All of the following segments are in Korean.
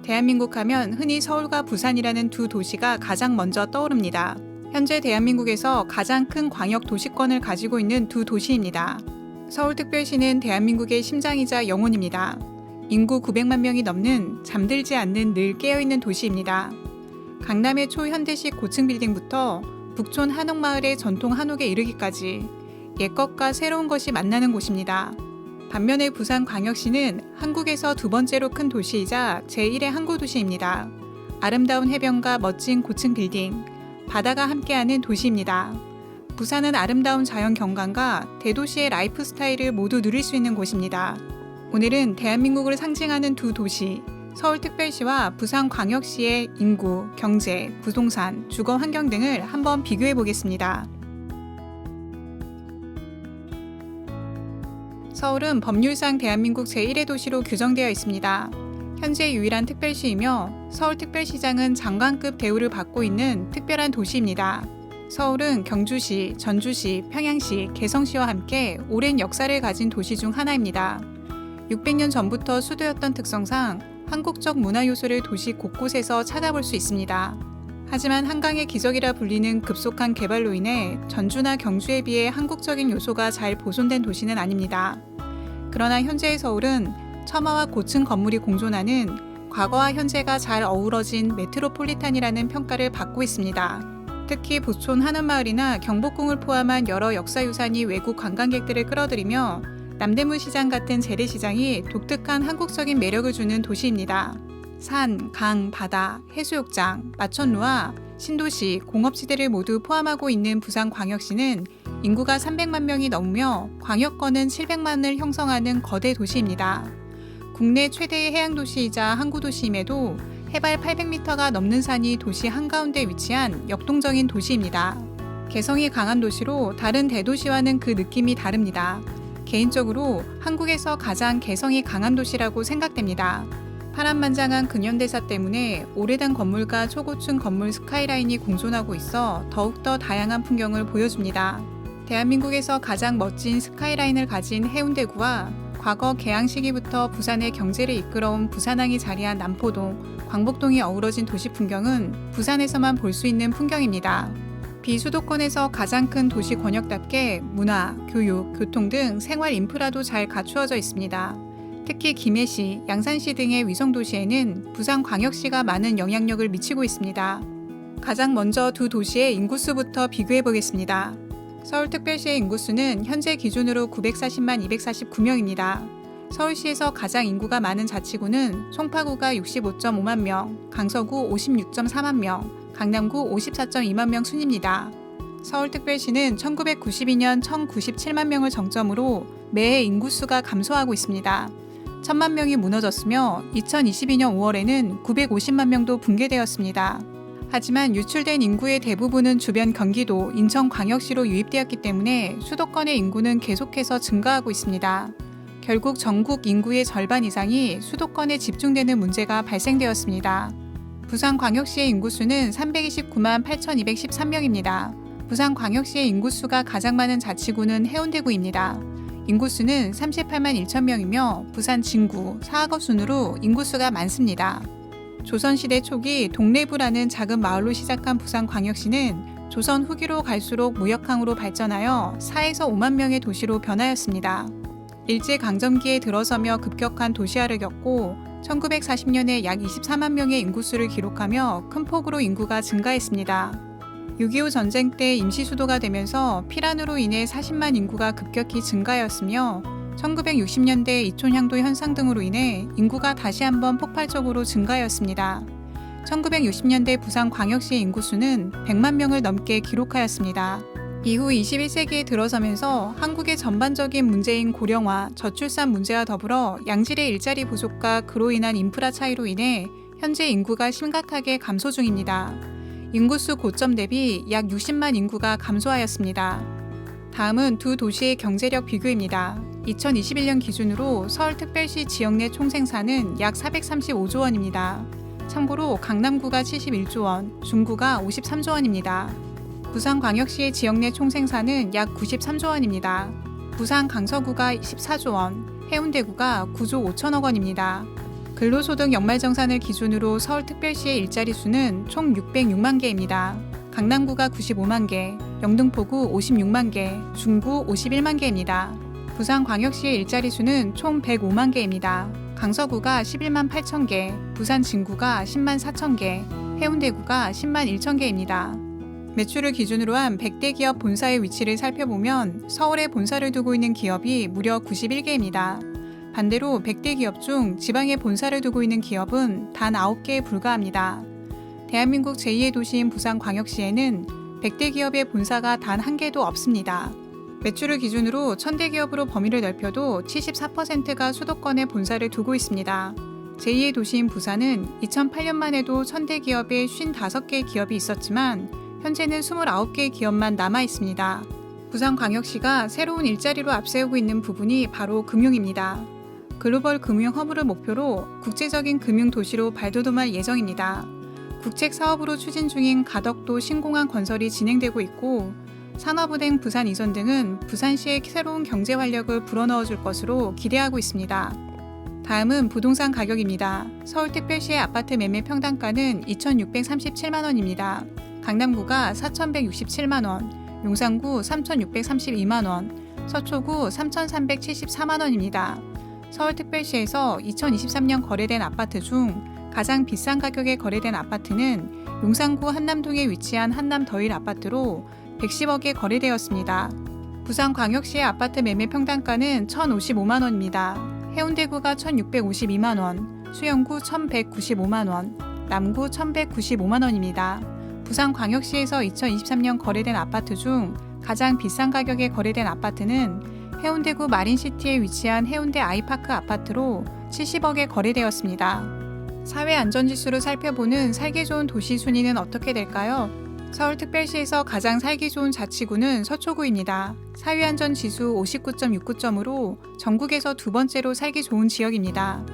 대한민국 하면 흔히 서울과 부산이라는 두 도시가 가장 먼저 떠오릅니다. 현재 대한민국에서 가장 큰 광역 도시권을 가지고 있는 두 도시입니다. 서울특별시는 대한민국의 심장이자 영혼입니다. 인구 900만 명이 넘는 잠들지 않는 늘 깨어있는 도시입니다. 강남의 초현대식 고층 빌딩부터 북촌 한옥마을의 전통 한옥에 이르기까지 옛것과 새로운 것이 만나는 곳입니다. 반면에 부산광역시는 한국에서 두 번째로 큰 도시이자 제1의 항구도시입니다. 아름다운 해변과 멋진 고층 빌딩, 바다가 함께하는 도시입니다. 부산은 아름다운 자연 경관과 대도시의 라이프 스타일을 모두 누릴 수 있는 곳입니다. 오늘은 대한민국을 상징하는 두 도시, 서울특별시와 부산광역시의 인구, 경제, 부동산, 주거 환경 등을 한번 비교해 보겠습니다. 서울은 법률상 대한민국 제1의 도시로 규정되어 있습니다. 현재 유일한 특별시이며 서울특별시장은 장관급 대우를 받고 있는 특별한 도시입니다. 서울은 경주시, 전주시, 평양시, 개성시와 함께 오랜 역사를 가진 도시 중 하나입니다. 600년 전부터 수도였던 특성상 한국적 문화 요소를 도시 곳곳에서 찾아볼 수 있습니다. 하지만 한강의 기적이라 불리는 급속한 개발로 인해 전주나 경주에 비해 한국적인 요소가 잘 보존된 도시는 아닙니다. 그러나 현재의 서울은 처마와 고층 건물이 공존하는 과거와 현재가 잘 어우러진 메트로폴리탄이라는 평가를 받고 있습니다. 특히 부촌 한옥마을이나 경복궁을 포함한 여러 역사유산이 외국 관광객들을 끌어들이며 남대문 시장 같은 재래시장이 독특한 한국적인 매력을 주는 도시입니다. 산, 강, 바다, 해수욕장, 마천루와 신도시, 공업지대를 모두 포함하고 있는 부산광역시는 인구가 300만 명이 넘으며 광역권은 700만을 형성하는 거대 도시입니다. 국내 최대의 해양도시이자 항구도시임에도 해발 800m가 넘는 산이 도시 한가운데 위치한 역동적인 도시입니다. 개성이 강한 도시로 다른 대도시와는 그 느낌이 다릅니다. 개인적으로 한국에서 가장 개성이 강한 도시라고 생각됩니다. 파란만장한 근현대사 때문에 오래된 건물과 초고층 건물 스카이라인이 공존하고 있어 더욱더 다양한 풍경을 보여줍니다. 대한민국에서 가장 멋진 스카이라인을 가진 해운대구와 과거 개항 시기부터 부산의 경제를 이끌어온 부산항이 자리한 남포동, 광복동이 어우러진 도시 풍경은 부산에서만 볼 수 있는 풍경입니다. 비수도권에서 가장 큰 도시 권역답게 문화, 교육, 교통 등 생활 인프라도 잘 갖추어져 있습니다. 특히 김해시, 양산시 등의 위성도시에는 부산광역시가 많은 영향력을 미치고 있습니다. 가장 먼저 두 도시의 인구수부터 비교해 보겠습니다. 서울특별시의 인구수는 현재 기준으로 940만 249명입니다. 서울시에서 가장 인구가 많은 자치구는 송파구가 65.5만 명, 강서구 56.4만 명, 강남구 54.2만 명 순입니다. 서울특별시는 1992년 1097만 명을 정점으로 매해 인구수가 감소하고 있습니다. 1000만 명이 무너졌으며 2022년 5월에는 950만 명도 붕괴되었습니다. 하지만 유출된 인구의 대부분은 주변 경기도, 인천광역시로 유입되었기 때문에 수도권의 인구는 계속해서 증가하고 있습니다. 결국 전국 인구의 절반 이상이 수도권에 집중되는 문제가 발생되었습니다. 부산광역시의 인구수는 329만 8213명입니다. 부산광역시의 인구수가 가장 많은 자치구는 해운대구입니다. 인구수는 38만 1천명이며 부산 진구, 사하거 순으로 인구수가 많습니다. 조선시대 초기 동래부라는 작은 마을로 시작한 부산광역시는 조선 후기로 갈수록 무역항으로 발전하여 4에서 5만 명의 도시로 변하였습니다. 일제강점기에 들어서며 급격한 도시화를 겪고 1940년에 약 24만 명의 인구수를 기록하며 큰 폭으로 인구가 증가했습니다. 6.25 전쟁 때 임시수도가 되면서 피란으로 인해 40만 인구가 급격히 증가하였으며 1960년대 이촌향도 현상 등으로 인해 인구가 다시 한번 폭발적으로 증가하였습니다. 1960년대 부산광역시의 인구수는 100만 명을 넘게 기록하였습니다. 이후 21세기에 들어서면서 한국의 전반적인 문제인 고령화, 저출산 문제와 더불어 양질의 일자리 부족과 그로 인한 인프라 차이로 인해 현재 인구가 심각하게 감소 중입니다. 인구수 고점 대비 약 60만 인구가 감소하였습니다. 다음은 두 도시의 경제력 비교입니다. 2021년 기준으로 서울특별시 지역 내 총생산은 약 435조 원입니다. 참고로 강남구가 71조 원, 중구가 53조 원입니다. 부산광역시의 지역 내 총생산은 약 93조 원입니다. 부산 강서구가 14조 원, 해운대구가 9조 5천억 원입니다. 근로소득 연말정산을 기준으로 서울특별시의 일자리 수는 총 606만 개입니다. 강남구가 95만 개, 영등포구 56만 개, 중구 51만 개입니다. 부산광역시의 일자리 수는 총 105만 개입니다. 강서구가 11만 8천 개, 부산 진구가 10만 4천 개, 해운대구가 10만 1천 개입니다. 매출을 기준으로 한 100대 기업 본사의 위치를 살펴보면 서울에 본사를 두고 있는 기업이 무려 91개입니다. 반대로 100대 기업 중 지방에 본사를 두고 있는 기업은 단 9개에 불과합니다. 대한민국 제2의 도시인 부산광역시에는 100대 기업의 본사가 단 1개도 없습니다. 매출을 기준으로 1000대 기업으로 범위를 넓혀도 74%가 수도권에 본사를 두고 있습니다. 제2의 도시인 부산은 2008년만 해도 1000대 기업에 55개의 기업이 있었지만 현재는 29개의 기업만 남아 있습니다. 부산광역시가 새로운 일자리로 앞세우고 있는 부분이 바로 금융입니다. 글로벌 금융 허브를 목표로 국제적인 금융 도시로 발돋움할 예정입니다. 국책 사업으로 추진 중인 가덕도 신공항 건설이 진행되고 있고 산업은행 부산 이전 등은 부산시의 새로운 경제 활력을 불어넣어줄 것으로 기대하고 있습니다. 다음은 부동산 가격입니다. 서울특별시의 아파트 매매 평당가는 2,637만 원입니다. 강남구가 4,167만 원, 용산구 3,632만 원, 서초구 3,374만 원입니다. 서울특별시에서 2023년 거래된 아파트 중 가장 비싼 가격에 거래된 아파트는 용산구 한남동에 위치한 한남더일 아파트로 110억에 거래되었습니다. 부산광역시의 아파트 매매 평당가는 1,055만 원입니다. 해운대구가 1,652만 원, 수영구 1,195만 원, 남구 1,195만 원입니다. 부산광역시에서 2023년 거래된 아파트 중 가장 비싼 가격에 거래된 아파트는 해운대구 마린시티에 위치한 해운대 아이파크 아파트로 70억에 거래되었습니다. 사회안전지수를 살펴보는 살기 좋은 도시 순위는 어떻게 될까요? 서울특별시에서 가장 살기 좋은 자치구는 서초구입니다. 사회안전지수 59.69점으로 전국에서 두 번째로 살기 좋은 지역입니다.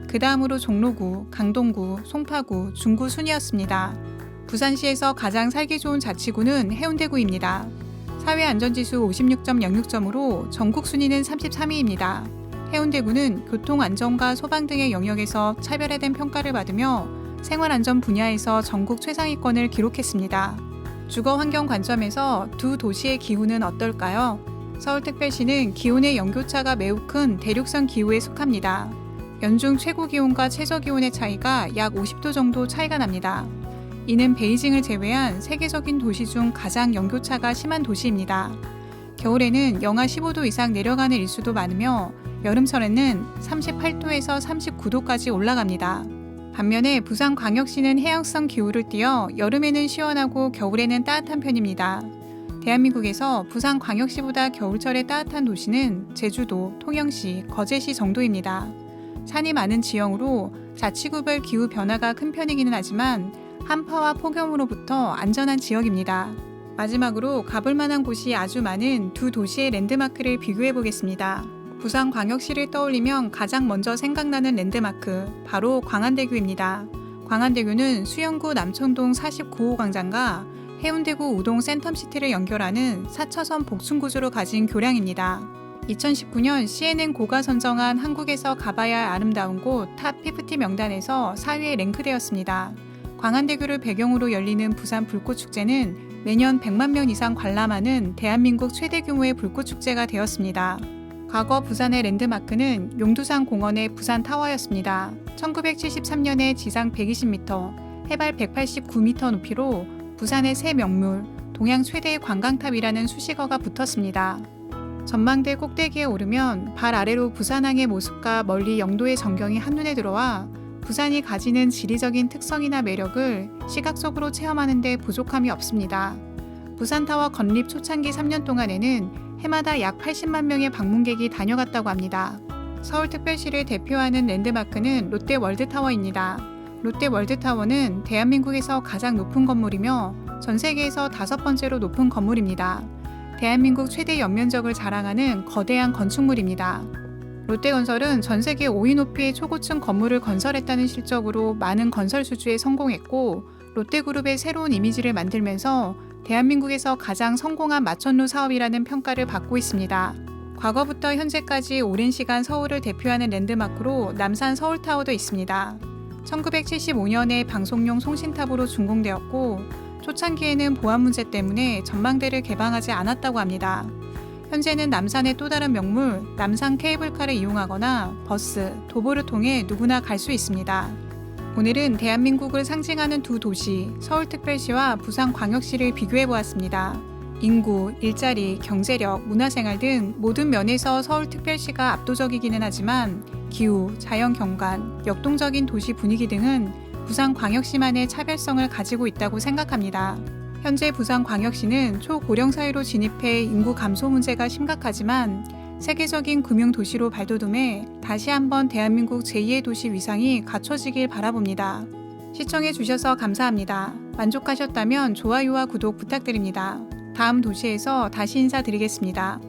그 다음으로 종로구, 강동구, 송파구, 중구 순이었습니다. 부산시에서 가장 살기 좋은 자치구는 해운대구입니다. 사회안전지수 56.06점으로 전국 순위는 33위입니다. 해운대구는 교통안전과 소방 등의 영역에서 차별화된 평가를 받으며 생활안전 분야에서 전국 최상위권을 기록했습니다. 주거환경 관점에서 두 도시의 기후는 어떨까요? 서울특별시는 기온의 연교차가 매우 큰 대륙성 기후에 속합니다. 연중 최고 기온과 최저 기온의 차이가 약 50도 정도 차이가 납니다. 이는 베이징을 제외한 세계적인 도시 중 가장 연교차가 심한 도시입니다. 겨울에는 영하 15도 이상 내려가는 일수도 많으며 여름철에는 38도에서 39도까지 올라갑니다. 반면에 부산광역시는 해양성 기후를 띠어 여름에는 시원하고 겨울에는 따뜻한 편입니다. 대한민국에서 부산광역시보다 겨울철에 따뜻한 도시는 제주도, 통영시, 거제시 정도입니다. 산이 많은 지형으로 자치구별 기후 변화가 큰 편이기는 하지만 한파와 폭염으로부터 안전한 지역입니다. 마지막으로 가볼 만한 곳이 아주 많은 두 도시의 랜드마크를 비교해 보겠습니다. 부산광역시를 떠올리면 가장 먼저 생각나는 랜드마크, 바로 광안대교입니다. 광안대교는 수영구 남청동 49호 광장과 해운대구 우동 센텀시티를 연결하는 4차선 복층구조로 가진 교량입니다. 2019년 CNN 고가 선정한 한국에서 가봐야 할 아름다운 곳 탑 50 명단에서 4위에 랭크되었습니다. 광안대교를 배경으로 열리는 부산 불꽃축제는 매년 100만 명 이상 관람하는 대한민국 최대 규모의 불꽃축제가 되었습니다. 과거 부산의 랜드마크는 용두산 공원의 부산타워였습니다. 1973년에 지상 120m, 해발 189m 높이로 부산의 새 명물, 동양 최대의 관광탑이라는 수식어가 붙었습니다. 전망대 꼭대기에 오르면 발 아래로 부산항의 모습과 멀리 영도의 전경이 한눈에 들어와 부산이 가지는 지리적인 특성이나 매력을 시각적으로 체험하는 데 부족함이 없습니다. 부산타워 건립 초창기 3년 동안에는 해마다 약 80만 명의 방문객이 다녀갔다고 합니다. 서울특별시를 대표하는 랜드마크는 롯데월드타워입니다. 롯데월드타워는 대한민국에서 가장 높은 건물이며 전 세계에서 5번째로 높은 건물입니다. 대한민국 최대 연면적을 자랑하는 거대한 건축물입니다. 롯데건설은 전 세계 5위 높이의 초고층 건물을 건설했다는 실적으로 많은 건설 수주에 성공했고 롯데그룹의 새로운 이미지를 만들면서 대한민국에서 가장 성공한 마천루 사업이라는 평가를 받고 있습니다. 과거부터 현재까지 오랜 시간 서울을 대표하는 랜드마크로 남산 서울타워도 있습니다. 1975년에 방송용 송신탑으로 준공되었고 초창기에는 보안 문제 때문에 전망대를 개방하지 않았다고 합니다. 현재는 남산의 또 다른 명물 남산 케이블카를 이용하거나 버스, 도보를 통해 누구나 갈 수 있습니다. 오늘은 대한민국을 상징하는 두 도시 서울특별시와 부산광역시를 비교해 보았습니다. 인구, 일자리, 경제력, 문화생활 등 모든 면에서 서울특별시가 압도적이기는 하지만 기후, 자연경관, 역동적인 도시 분위기 등은 부산광역시만의 차별성을 가지고 있다고 생각합니다. 현재 부산광역시는 초고령 사회로 진입해 인구 감소 문제가 심각하지만 세계적인 금융도시로 발돋움해 다시 한번 대한민국 제2의 도시 위상이 갖춰지길 바라봅니다. 시청해주셔서 감사합니다. 만족하셨다면 좋아요와 구독 부탁드립니다. 다음 도시에서 다시 인사드리겠습니다.